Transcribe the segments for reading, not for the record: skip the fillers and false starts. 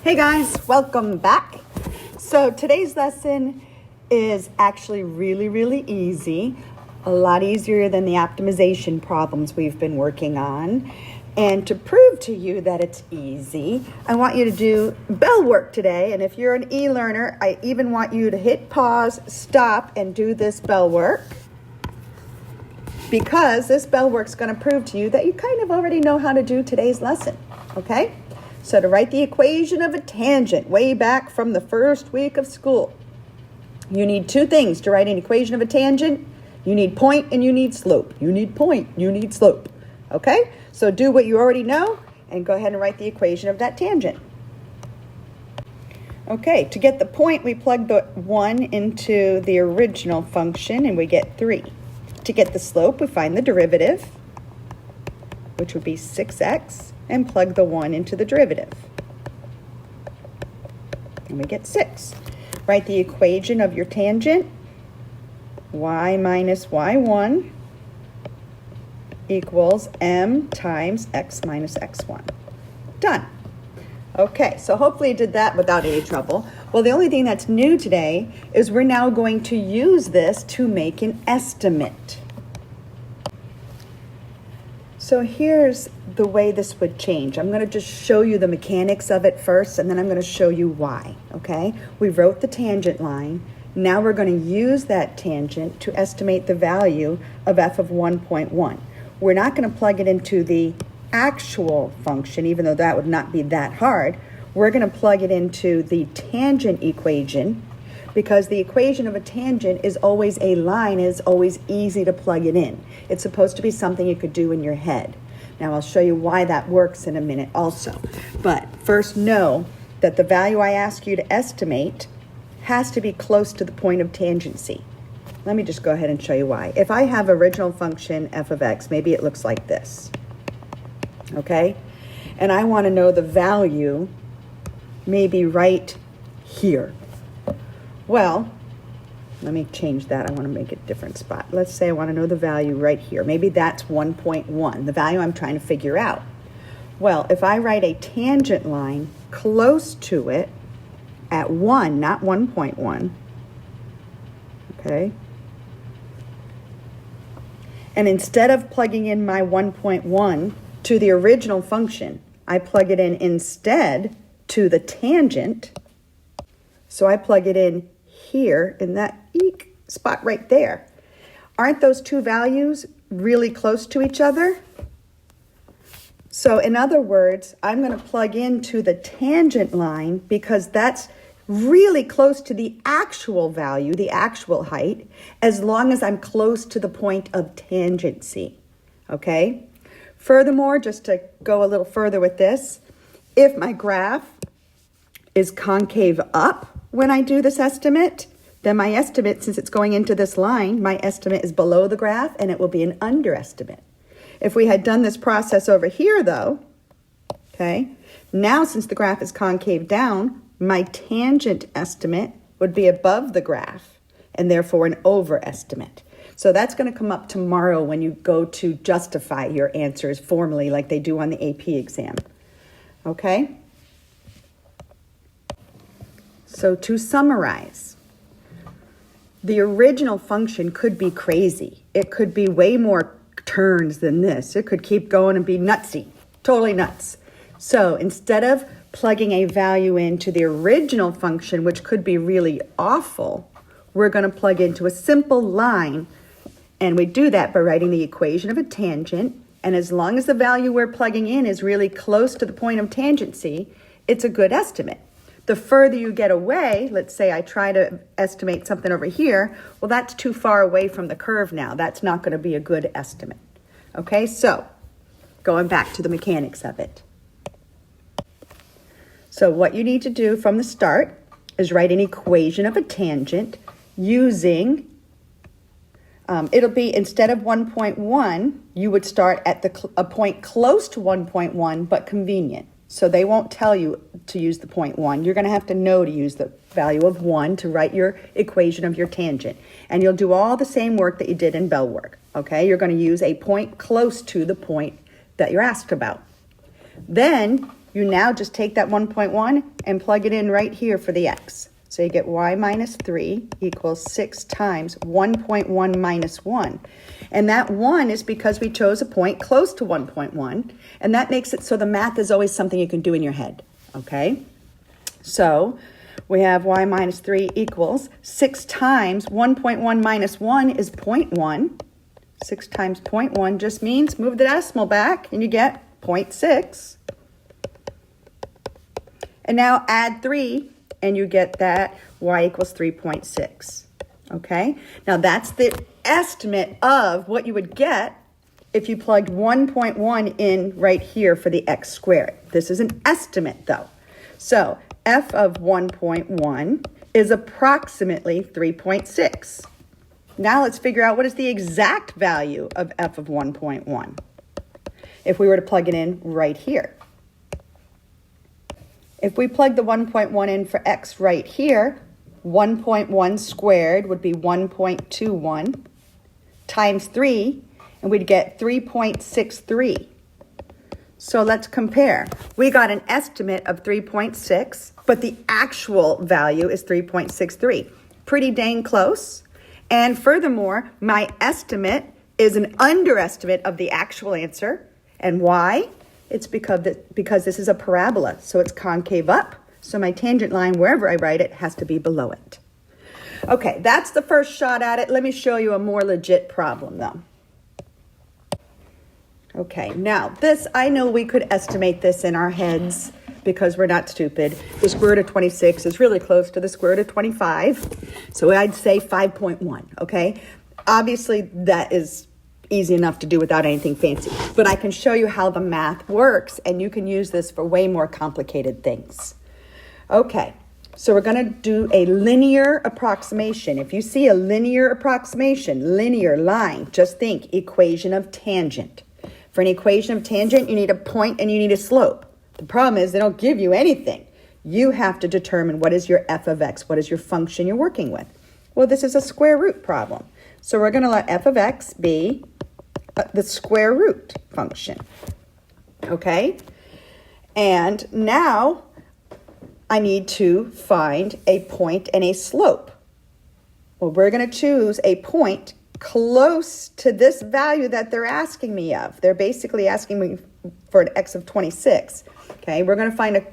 Hey guys, welcome back. So today's lesson is actually really easy, a lot easier than the optimization problems we've been working on. And to prove to you that it's easy, I want you to do bell work today. And if you're an e-learner, I even want you to hit pause, stop, and do this bell work, because this bell work's going to prove to you that you kind of already know how to do today's lesson, okay? So to write the equation of a tangent way back from the first week of school, you need two things to write an equation of a tangent. You need point and you need slope. You need point, you need slope. Okay? So do what you already know and go ahead and write the equation of that tangent. Okay, to get the point, we plug the 1 into the original function and we get 3. To get the slope, we find the derivative, which would be 6x. And plug the 1 into the derivative. And we get 6. Write the equation of your tangent. Y minus y1 equals m times x minus x1. Done. Okay, so hopefully you did that without any trouble. Well, the only thing that's new today is we're now going to use this to make an estimate. So here's the way this would change. I'm going to just show you the mechanics of it first, and then I'm going to show you why, okay? We wrote the tangent line. Now we're going to use that tangent to estimate the value of f of 1.1. We're not going to plug it into the actual function, even though that would not be that hard. We're going to plug it into the tangent equation, because the equation of a tangent is always a line. It's always easy to plug it in. It's supposed to be something you could do in your head. Now I'll show you why that works in a minute also. But first know that the value I ask you to estimate has to be close to the point of tangency. Let me just go ahead and show you why. If I have original function f of x, maybe it looks like this, okay? And I want to know the value maybe right here. Well, let me change that. I want to make it a different spot. Let's say I want to know the value right here. Maybe that's 1.1, the value I'm trying to figure out. Well, if I write a tangent line close to it at 1, not 1.1, okay? And instead of plugging in my 1.1 to the original function, I plug it in instead to the tangent. So I plug it in here in that spot right there. Aren't those two values really close to each other? So in other words, I'm going to plug into the tangent line because that's really close to the actual value, the actual height, as long as I'm close to the point of tangency. Okay? Furthermore, just to go a little further with this, if my graph is concave up when I do this estimate, then my estimate, since it's going into this line, my estimate is below the graph and it will be an underestimate. If we had done this process over here though, okay, now since the graph is concave down, my tangent estimate would be above the graph and therefore an overestimate. So that's going to come up tomorrow when you go to justify your answers formally like they do on the AP exam. Okay? So to summarize, the original function could be crazy. It could be way more turns than this. It could keep going and be nutsy, totally nuts. So instead of plugging a value into the original function, which could be really awful, we're going to plug into a simple line. And we do that by writing the equation of a tangent. And as long as the value we're plugging in is really close to the point of tangency, it's a good estimate. The further you get away, let's say I try to estimate something over here, well, that's too far away from the curve now. That's not going to be a good estimate. Okay, so going back to the mechanics of it. So what you need to do from the start is write an equation of a tangent using, it'll be instead of 1.1, you would start at a point close to 1.1, but convenient. So they won't tell you to use the 0.1. You're going to have to know to use the value of 1 to write your equation of your tangent. And you'll do all the same work that you did in bell work. Okay, you're going to use a point close to the point that you're asked about. Then you now just take that 1.1 and plug it in right here for the x. So you get y minus 3 equals 6 times 1.1 minus 1. And that 1 is because we chose a point close to 1.1. And that makes it so the math is always something you can do in your head. Okay? So we have y minus 3 equals 6 times 1.1 minus 1 is 0.1. 6 times 0.1 just means move the decimal back and you get 0.6. And now add 3 and you get that y equals 3.6. Okay? Now that's the estimate of what you would get if you plugged 1.1 in right here for the x squared. This is an estimate though. So f of 1.1 is approximately 3.6. Now let's figure out what is the exact value of f of 1.1 if we were to plug it in right here. If we plug the 1.1 in for x right here, 1.1 squared would be 1.21 times 3, and we'd get 3.63. So let's compare. We got an estimate of 3.6, but the actual value is 3.63. Pretty dang close. And furthermore, my estimate is an underestimate of the actual answer. And why? It's because this is a parabola, so it's concave up. So my tangent line, wherever I write it, has to be below it. Okay, that's the first shot at it. Let me show you a more legit problem, though. Okay, now this, I know we could estimate this in our heads because we're not stupid. The square root of 26 is really close to the square root of 25. So I'd say 5.1, okay? Obviously, that is easy enough to do without anything fancy. But I can show you how the math works, and you can use this for way more complicated things. Okay, so we're going to do a linear approximation. If you see a linear approximation, linear line, just think equation of tangent. For an equation of tangent, you need a point and you need a slope. The problem is they don't give you anything. You have to determine what is your f of x, what is your function you're working with. Well, this is a square root problem. So we're going to let f of x be the square root function. Okay? And now I need to find a point and a slope. Well, we're going to choose a point close to this value that they're asking me of. They're basically asking me for an x of 26. Okay, we're going to find a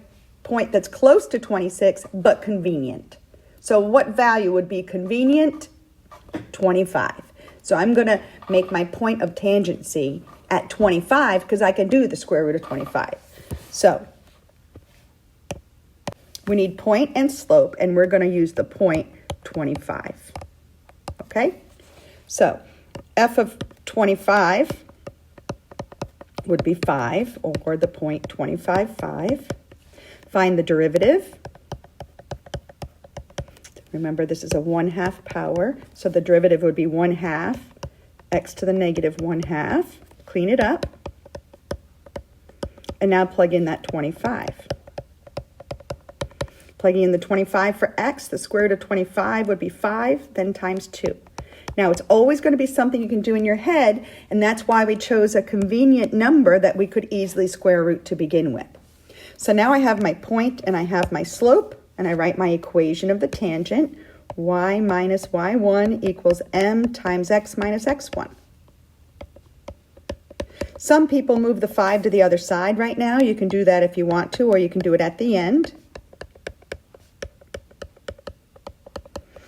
point that's close to 26, but convenient. So what value would be convenient? 25. So I'm going to make my point of tangency at 25 because I can do the square root of 25. So we need point and slope, and we're going to use the point 25. Okay? So f of 25 would be 5, or the point 25, 5. Find the derivative. Remember, this is a 1/2 power, so the derivative would be 1/2 x to the negative 1/2. Clean it up. And now plug in that 25. Plugging in the 25 for x, the square root of 25 would be 5, then times 2. Now, it's always going to be something you can do in your head, and that's why we chose a convenient number that we could easily square root to begin with. So now I have my point and I have my slope, and I write my equation of the tangent, y minus y1 equals m times x minus x1. Some people move the 5 to the other side right now. You can do that if you want to, or you can do it at the end.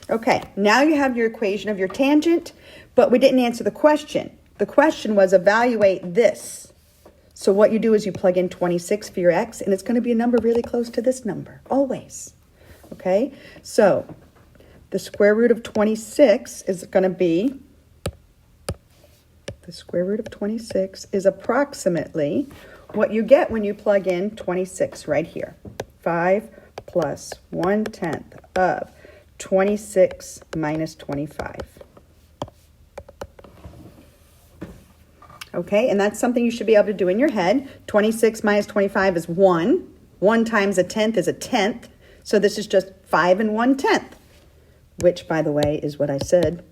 Okay, now you have your equation of your tangent, but we didn't answer the question. The question was evaluate this. So what you do is you plug in 26 for your x, and it's going to be a number really close to this number, always. Okay, so the square root of 26 is going to be, the square root of 26 is approximately what you get when you plug in 26 right here. 5 plus 1/10 of 26 minus 25. Okay, and that's something you should be able to do in your head. 26 minus 25 is 1. 1 times a tenth is a tenth. So this is just 5 and 1/10, which, by the way, is what I said.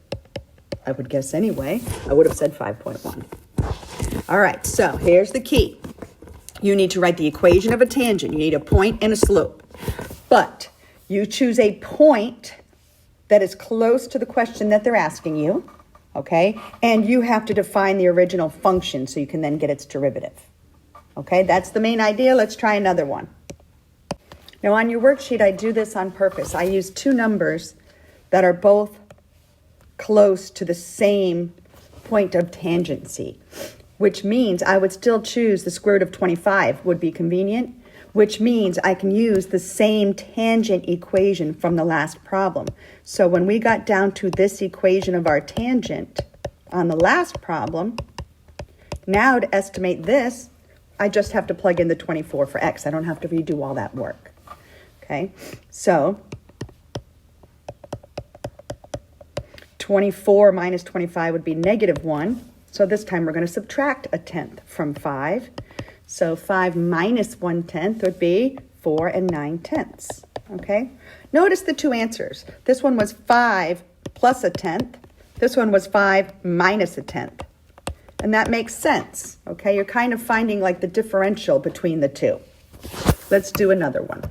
I would guess anyway. I would have said 5.1. All right, so here's the key. you need to write the equation of a tangent. You need a point and a slope. But you choose a point that is close to the question that they're asking you, okay? And you have to define the original function so you can then get its derivative. Okay, that's the main idea. Let's try another one. Now on your worksheet, I do this on purpose. I use two numbers that are both close to the same point of tangency, which means I would still choose the square root of 25 would be convenient, which means I can use the same tangent equation from the last problem. So when we got down to this equation of our tangent on the last problem, now to estimate this, I just have to plug in the 24 for x. I don't have to redo all that work. Okay, so 24 minus 25 would be -1. So this time we're going to subtract a tenth from 5. So 5 minus 1/10 would be 4 9/10. Okay, notice the two answers. This one was 5 plus a tenth. This one was 5 minus a tenth. And that makes sense. Okay, you're kind of finding like the differential between the two. Let's do another one.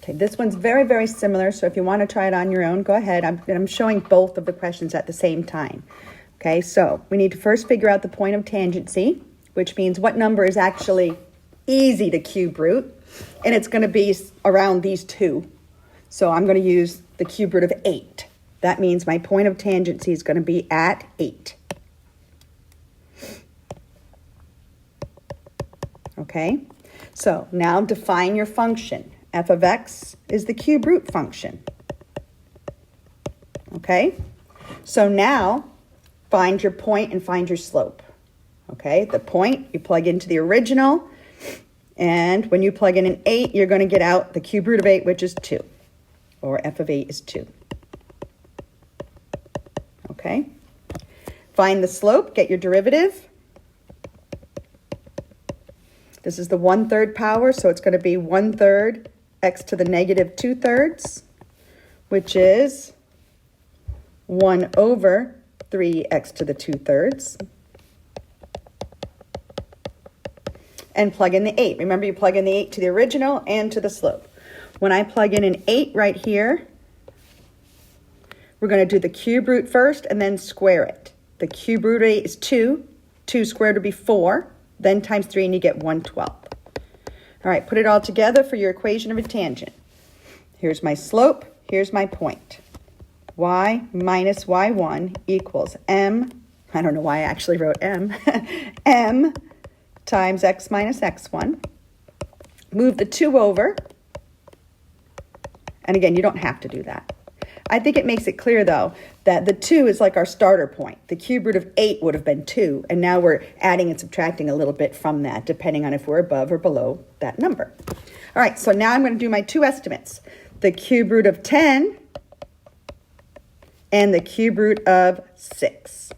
Okay, this one's very, very similar, so if you want to try it on your own, go ahead. I'm showing both of the questions at the same time. Okay, so we need to first figure out the point of tangency, which means what number is actually easy to cube root, and it's going to be around these two. So I'm going to use the cube root of 8. That means my point of tangency is going to be at 8. Okay, so now define your function. F of x is the cube root function. Okay, so now find your point and find your slope. Okay, the point you plug into the original, and when you plug in an 8, you're going to get out the cube root of 8, which is 2, or f of 8 is 2. Okay, find the slope, get your derivative. This is the 1/3 power, so it's going to be 1/3 x to the negative 2/3, which is 1 over 3x to the 2/3. And plug in the 8. Remember, you plug in the 8 to the original and to the slope. When I plug in an 8 right here, we're going to do the cube root first and then square it. The cube root of 8 is 2. 2 squared would be 4. Then times 3 and you get 1/12. All right, put it all together for your equation of a tangent. Here's my slope, here's my point. Y minus y1 equals m, I don't know why I actually wrote m, m times x minus x1. Move the 2 over. And again, you don't have to do that. I think it makes it clear, though, that the 2 is like our starter point. The cube root of 8 would have been 2, and now we're adding and subtracting a little bit from that, depending on if we're above or below that number. All right, so now I'm going to do my two estimates. The cube root of 10 and the cube root of 6.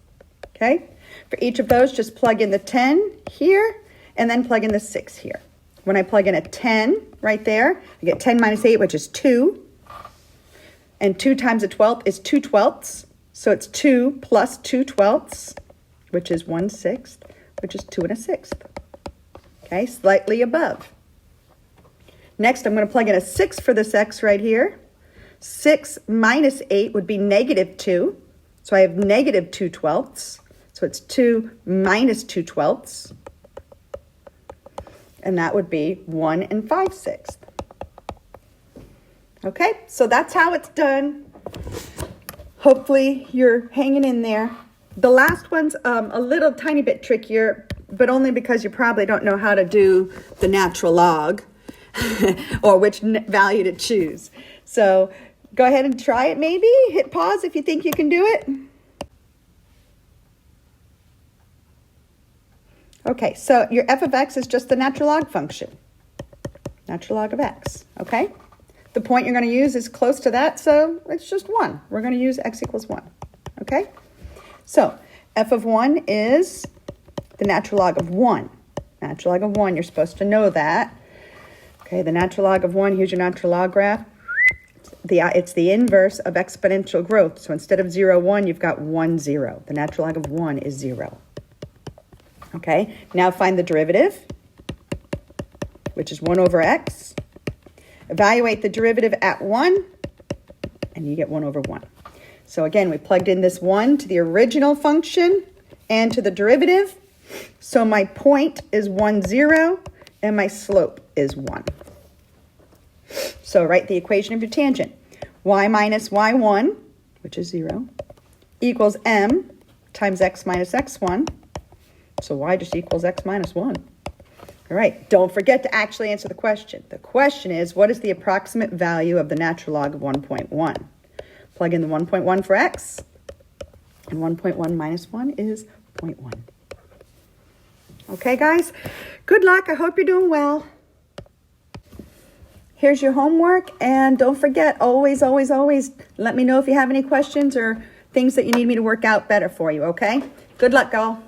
Okay? For each of those, just plug in the 10 here, and then plug in the 6 here. When I plug in a 10 right there, I get 10 minus 8, which is 2. And 2 times a 12th is 2/12. So it's 2 plus 2/12, which is 1/6, which is 2 1/6. Okay, slightly above. Next, I'm going to plug in a 6 for this x right here. 6 minus 8 would be -2. So I have -2/12. So it's 2 minus 2/12. And that would be 1 5/6. Okay, so that's how it's done. Hopefully you're hanging in there. The last one's a little tiny bit trickier, but only because you probably don't know how to do the natural log or which value to choose. So go ahead and try it maybe. Hit pause if you think you can do it. Okay, so your f of x is just the natural log function. Natural log of x, okay? The point you're going to use is close to that, so it's just 1. We're going to use x equals 1, okay? So f of 1 is the natural log of 1. Natural log of 1, you're supposed to know that. Okay, the natural log of 1, here's your natural log graph. It's the inverse of exponential growth. So instead of 0, 1, you've got 1, 0. The natural log of 1 is 0. Okay, now find the derivative, which is 1 over x. Evaluate the derivative at 1, and you get 1 over 1. So again, we plugged in this 1 to the original function and to the derivative. So my point is 1, 0, and my slope is 1. So write the equation of your tangent. Y minus y1, which is 0, equals m times x minus x1. So y just equals x minus 1. All right, don't forget to actually answer the question. The question is, what is the approximate value of the natural log of 1.1? Plug in the 1.1 for x, and 1.1 minus 1 is 0.1. Okay, guys, good luck. I hope you're doing well. Here's your homework, and don't forget, always, always, always let me know if you have any questions or things that you need me to work out better for you, okay? Good luck, y'all.